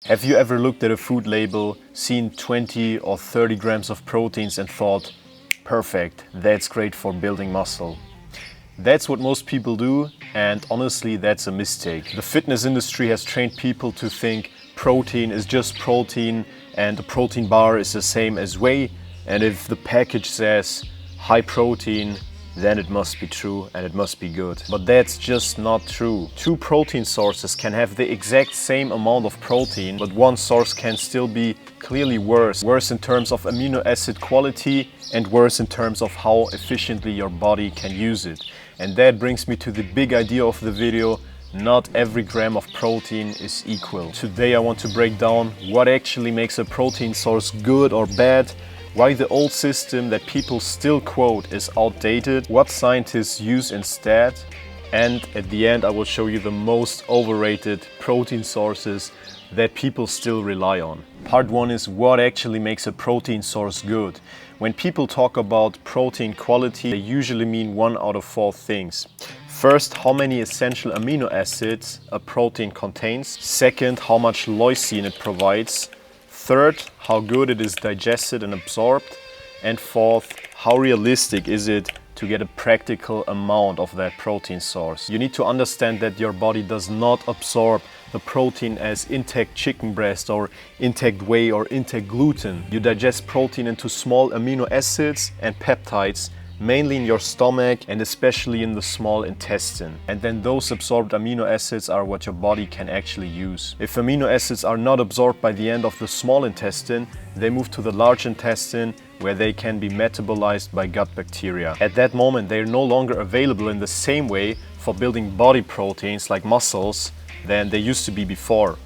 Have you ever looked at a food label, seen 20 or 30 grams of proteins and thought, perfect, that's great for building muscle? That's what most people do, and honestly that's a mistake. The fitness industry has trained people to think protein is just protein and a protein bar is the same as whey, and if the package says high protein, then it must be true and it must be good. But that's just not true. Two protein sources can have the exact same amount of protein, but one source can still be clearly worse. Worse in terms of amino acid quality and worse in terms of how efficiently your body can use it. And that brings me to the big idea of the video. Not every gram of protein is equal. Today I want to break down what actually makes a protein source good or bad, why the old system that people still quote is outdated, what scientists use instead, and at the end I will show you the most overrated protein sources that people still rely on. Part 1 is what actually makes a protein source good. When people talk about protein quality, they usually mean 1 out of 4 things. First, how many essential amino acids a protein contains. Second, how much leucine it provides. Third, how good it is digested and absorbed. And fourth, how realistic is it to get a practical amount of that protein source. You need to understand that your body does not absorb the protein as intact chicken breast or intact whey or intact gluten. You digest protein into small amino acids and peptides, mainly in your stomach and especially in the small intestine. And then those absorbed amino acids are what your body can actually use. If amino acids are not absorbed by the end of the small intestine, they move to the large intestine where they can be metabolized by gut bacteria. At that moment, they are no longer available in the same way for building body proteins like muscles than they used to be before.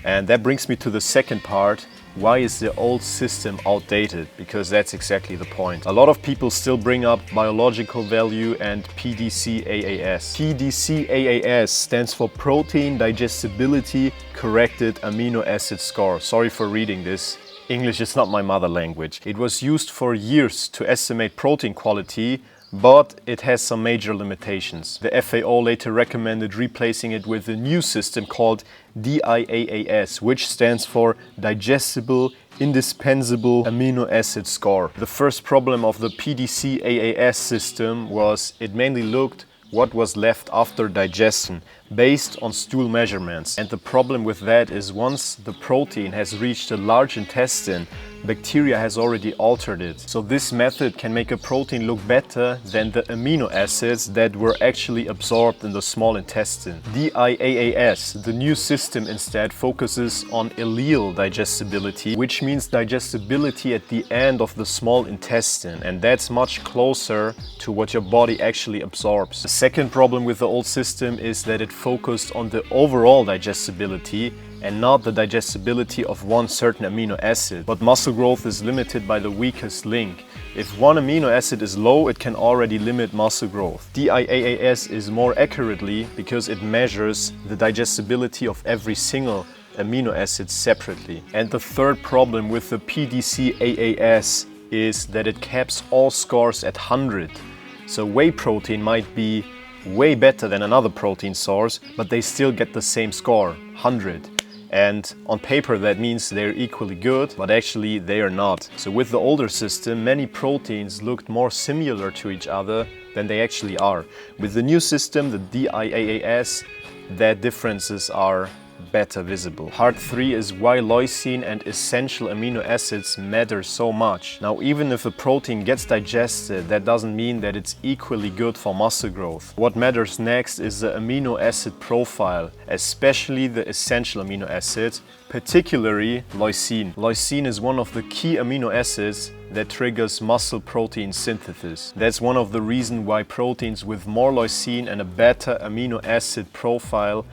And that brings me to the second part. Why is the old system outdated? Because that's exactly the point. A lot of people still bring up biological value and PDCAAS. PDCAAS stands for Protein Digestibility Corrected Amino Acid Score. Sorry for reading this. English is not my mother language. It was used for years to estimate protein quality, but it has some major limitations. The FAO later recommended replacing it with a new system called DIAAS, which stands for Digestible Indispensable Amino Acid Score. The first problem of the PDCAAS system was it mainly looked what was left after digestion based on stool measurements. And the problem with that is once the protein has reached the large intestine, bacteria has already altered it. So this method can make a protein look better than the amino acids that were actually absorbed in the small intestine. DIAAS, the new system, instead focuses on allele digestibility, which means digestibility at the end of the small intestine, and that's much closer to what your body actually absorbs. The second problem with the old system is that it focused on the overall digestibility and not the digestibility of one certain amino acid. But muscle growth is limited by the weakest link. If one amino acid is low, it can already limit muscle growth. DIAAS is more accurately because it measures the digestibility of every single amino acid separately. And the third problem with the PDCAAS is that it caps all scores at 100. So whey protein might be way better than another protein source, but they still get the same score, 100. And on paper that means they're equally good, but actually they are not. So with the older system, many proteins looked more similar to each other than they actually are. With the new system, the DIAAS, that differences are better visible. Part 3 is why leucine and essential amino acids matter so much. Now, even if a protein gets digested, that doesn't mean that it's equally good for muscle growth. What matters next is the amino acid profile, especially the essential amino acids, particularly leucine. Leucine is one of the key amino acids that triggers muscle protein synthesis. That's one of the reasons why proteins with more leucine and a better amino acid profile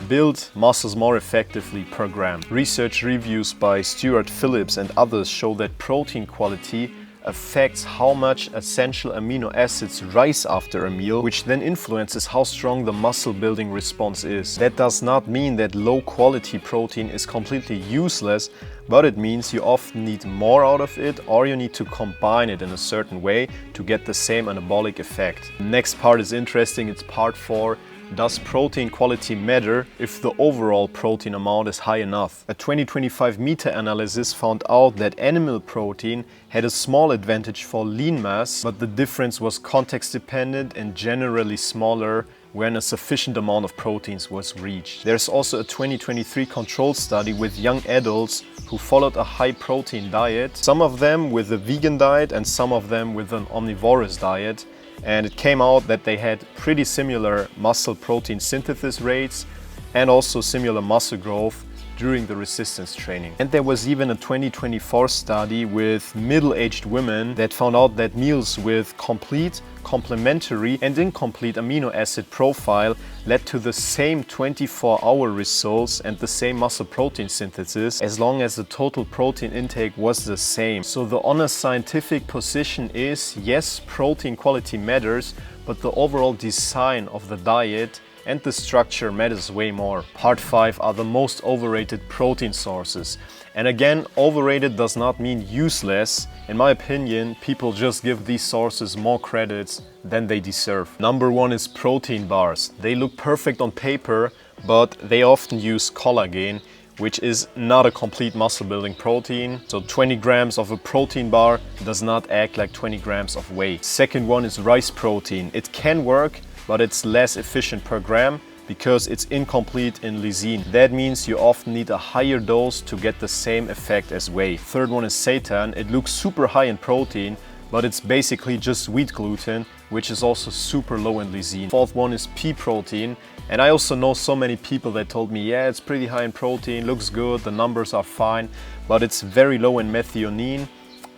build muscles more effectively per gram. Research reviews by Stuart Phillips and others show that protein quality affects how much essential amino acids rise after a meal, which then influences how strong the muscle building response is. That does not mean that low quality protein is completely useless, but it means you often need more out of it, or you need to combine it in a certain way to get the same anabolic effect. The next part is interesting, it's part 4. does protein quality matter if the overall protein amount is high enough? A 2025 meta-analysis found out that animal protein had a small advantage for lean mass, but the difference was context dependent and generally smaller when a sufficient amount of proteins was reached. There's also a 2023 control study with young adults who followed a high protein diet, some of them with a vegan diet and some of them with an omnivorous diet. And it came out that they had pretty similar muscle protein synthesis rates and also similar muscle growth during the resistance training. And there was even a 2024 study with middle-aged women that found out that meals with complete, complementary and incomplete amino acid profile led to the same 24-hour results and the same muscle protein synthesis as long as the total protein intake was the same. So the honest scientific position is, yes, protein quality matters, but the overall design of the diet and the structure matters way more. Part 5 are the most overrated protein sources. And again, overrated does not mean useless. In my opinion, people just give these sources more credits than they deserve. Number 1 is protein bars. They look perfect on paper, but they often use collagen, which is not a complete muscle building protein. So 20 grams of a protein bar does not act like 20 grams of whey. Second one is rice protein. It can work, but it's less efficient per gram because it's incomplete in lysine. That means you often need a higher dose to get the same effect as whey. Third one is seitan. It looks super high in protein, but it's basically just wheat gluten, which is also super low in lysine. Fourth one is pea protein. And I also know so many people that told me, yeah, it's pretty high in protein, looks good, the numbers are fine, but it's very low in methionine,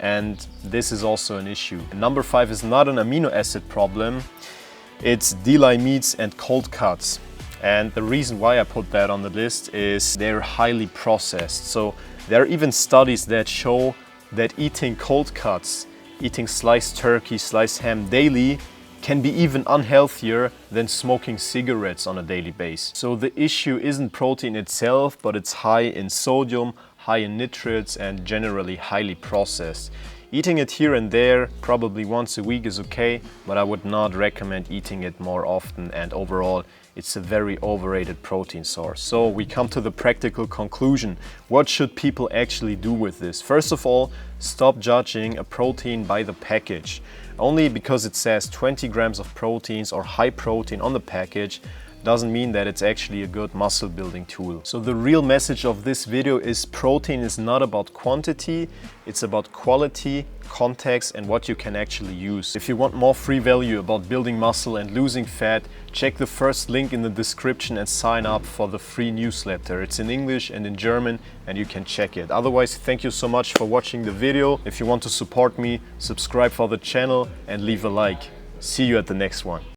and this is also an issue. And number 5 is not an amino acid problem. It's deli meats and cold cuts. And the reason why I put that on the list is they're highly processed. So there are even studies that show that eating cold cuts, eating sliced turkey, sliced ham daily can be even unhealthier than smoking cigarettes on a daily basis. So the issue isn't protein itself, but it's high in sodium, high in nitrates, and generally highly processed. Eating it here and there, probably once a week, is okay, but I would not recommend eating it more often, and overall it's a very overrated protein source. So we come to the practical conclusion. What should people actually do with this? First of all, stop judging a protein by the package. Only because it says 20 grams of proteins or high protein on the package doesn't mean that it's actually a good muscle building tool. So the real message of this video is protein is not about quantity, it's about quality, context, and what you can actually use. If you want more free value about building muscle and losing fat, check the first link in the description and sign up for the free newsletter. It's in English and in German, and you can check it. Otherwise, thank you so much for watching the video. If you want to support me, subscribe for the channel and leave a like. See you at the next one.